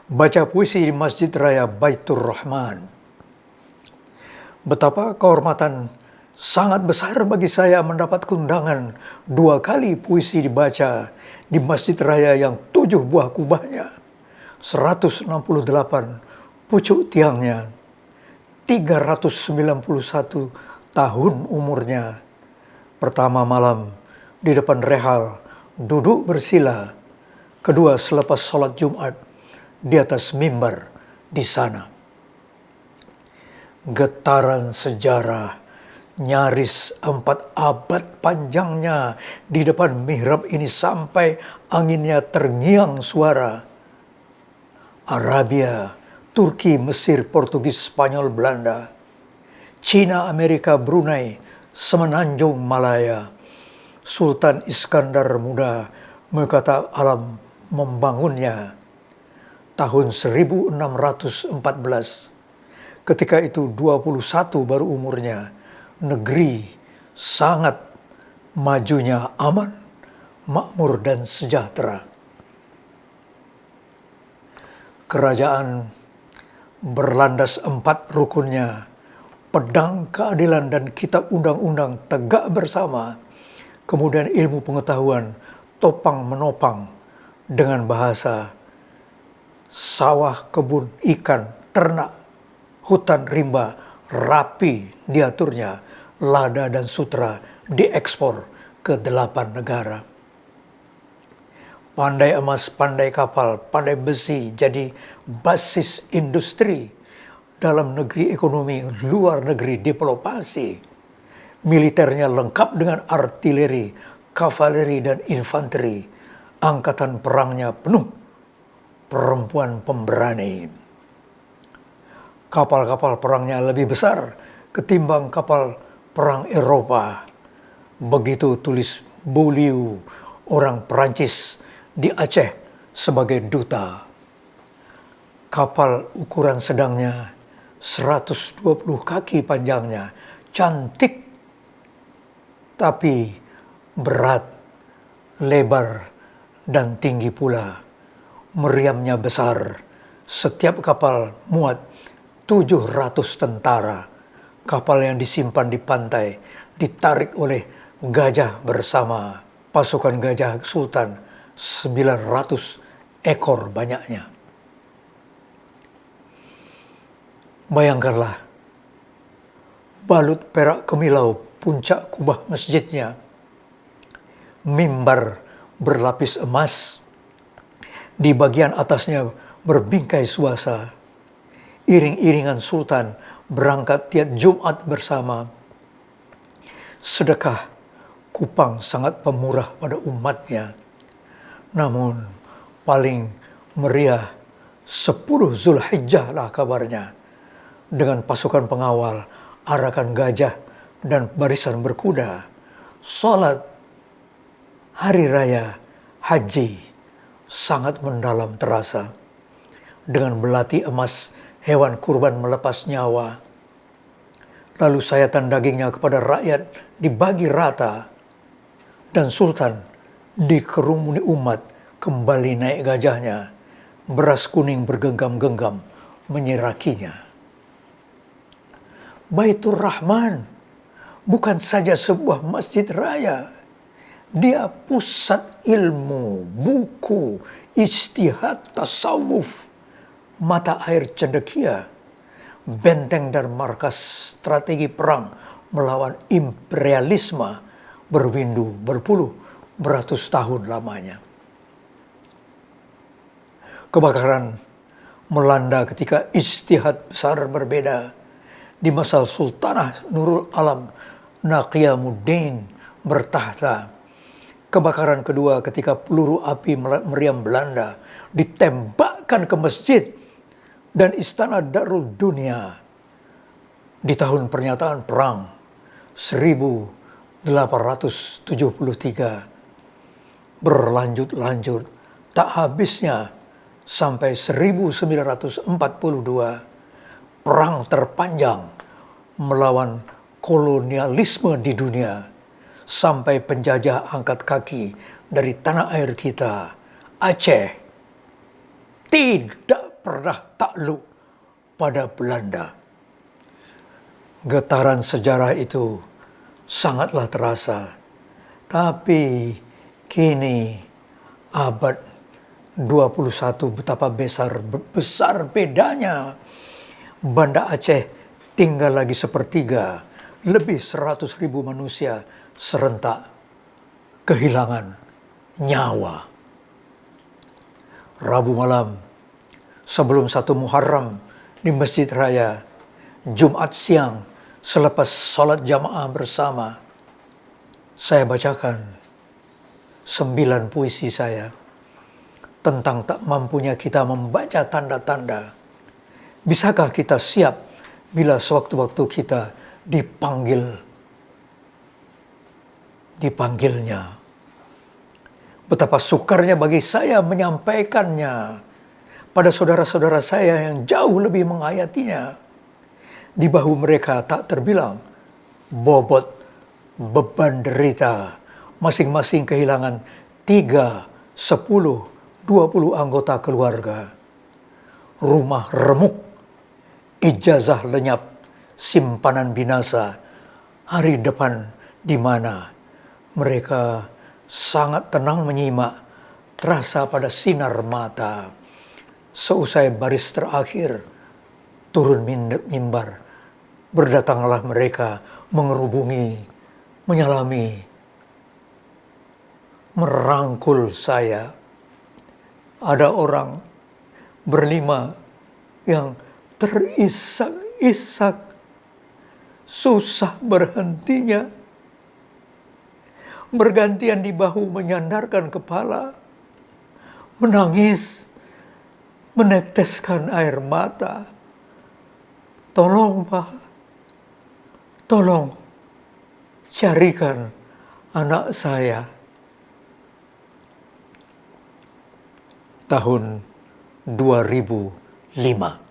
Baca puisi di Masjid Raya Baitur Rahman. Betapa kehormatan sangat besar bagi saya mendapat undangan 2 kali puisi dibaca di Masjid Raya yang 7 buah kubahnya, 168 pucuk tiangnya, 391 tahun umurnya. Pertama malam di depan rehal, duduk bersila. Kedua selepas sholat Jumat di atas mimbar di sana. Getaran sejarah nyaris 4 abad panjangnya di depan mihrab ini sampai anginnya terngiang suara. Arabia, Turki, Mesir, Portugis, Spanyol, Belanda, Cina, Amerika, Brunei, Semenanjung Malaya. Sultan Iskandar Muda mengkata alam membangunnya tahun 1614. Ketika itu 21 baru umurnya. Negeri sangat majunya aman, makmur dan sejahtera. Kerajaan berlandas 4 rukunnya, pedang keadilan dan kitab undang-undang tegak bersama. Kemudian ilmu pengetahuan topang menopang dengan bahasa, sawah, kebun, ikan, ternak, hutan rimba, rapi diaturnya, lada dan sutra diekspor ke 8 negara. Pandai emas, pandai kapal, pandai besi jadi basis industri, dalam negeri ekonomi, luar negeri diplomasi. Militernya lengkap dengan artileri, kavaleri dan infanteri. Angkatan perangnya penuh perempuan pemberani. Kapal-kapal perangnya lebih besar ketimbang kapal perang Eropa. Begitu tulis Beaulieu, orang Perancis di Aceh sebagai duta. Kapal ukuran sedangnya 120 kaki panjangnya, cantik tapi berat, lebar dan tinggi pula. Meriamnya besar. Setiap kapal muat 700 tentara. Kapal yang disimpan di pantai ditarik oleh gajah bersama. Pasukan gajah Sultan 900 ekor banyaknya. Bayangkanlah, balut perak kemilau puncak kubah masjidnya. Mimbar berlapis emas. Di bagian atasnya berbingkai suasa. Iring-iringan sultan berangkat tiap Jumat bersama. Sedekah kupang sangat pemurah pada umatnya. Namun paling meriah 10 Zulhijjah lah kabarnya. Dengan pasukan pengawal, arakan gajah dan barisan berkuda. Salat hari raya haji sangat mendalam terasa. Dengan belati emas, hewan kurban melepas nyawa. Lalu sayatan dagingnya kepada rakyat dibagi rata. Dan sultan dikerumuni umat kembali naik gajahnya. Beras kuning bergenggam-genggam menyirakinya. Baitur Rahman bukan saja sebuah masjid raya. Dia pusat ilmu, buku, ijtihad, tasawuf, mata air cendekia, benteng dan markas strategi perang melawan imperialisme berwindu berpuluh beratus tahun lamanya. Kebakaran melanda ketika ijtihad besar berbeda. Di masa Sultanah Nurul Alam Naqiyamuddin bertahta. Kebakaran kedua ketika peluru api meriam Belanda ditembakkan ke masjid dan istana Darul Dunia. Di tahun pernyataan perang 1873 berlanjut-lanjut tak habisnya sampai 1942. Perang terpanjang melawan kolonialisme di dunia sampai penjajah angkat kaki dari tanah air kita, Aceh, tidak pernah takluk pada Belanda. Getaran sejarah itu sangatlah terasa. Tapi kini abad 21 betapa besar bedanya. Banda Aceh tinggal lagi sepertiga, lebih 100.000 manusia serentak kehilangan nyawa. Rabu malam sebelum 1 Muharram di Masjid Raya, Jumat siang selepas sholat jamaah bersama, saya bacakan 9 puisi saya tentang tak mampunya kita membaca tanda-tanda. Bisakah kita siap bila sewaktu-waktu kita dipanggilnya? Betapa sukarnya bagi saya menyampaikannya pada saudara-saudara saya yang jauh lebih menghayatinya. Di bahu mereka tak terbilang bobot beban derita, masing-masing kehilangan 3, 10, 20 anggota keluarga. Rumah remuk, ijazah lenyap, simpanan binasa, hari depan di mana mereka sangat tenang menyimak, terasa pada sinar mata. Seusai baris terakhir, turun mimbar, berdatanglah mereka mengerubungi, menyalami, merangkul saya. Ada orang berlima yang terisak-isak, susah berhentinya, bergantian di bahu menyandarkan kepala, menangis, meneteskan air mata. Tolong Pak, tolong carikan anak saya. Tahun 2005.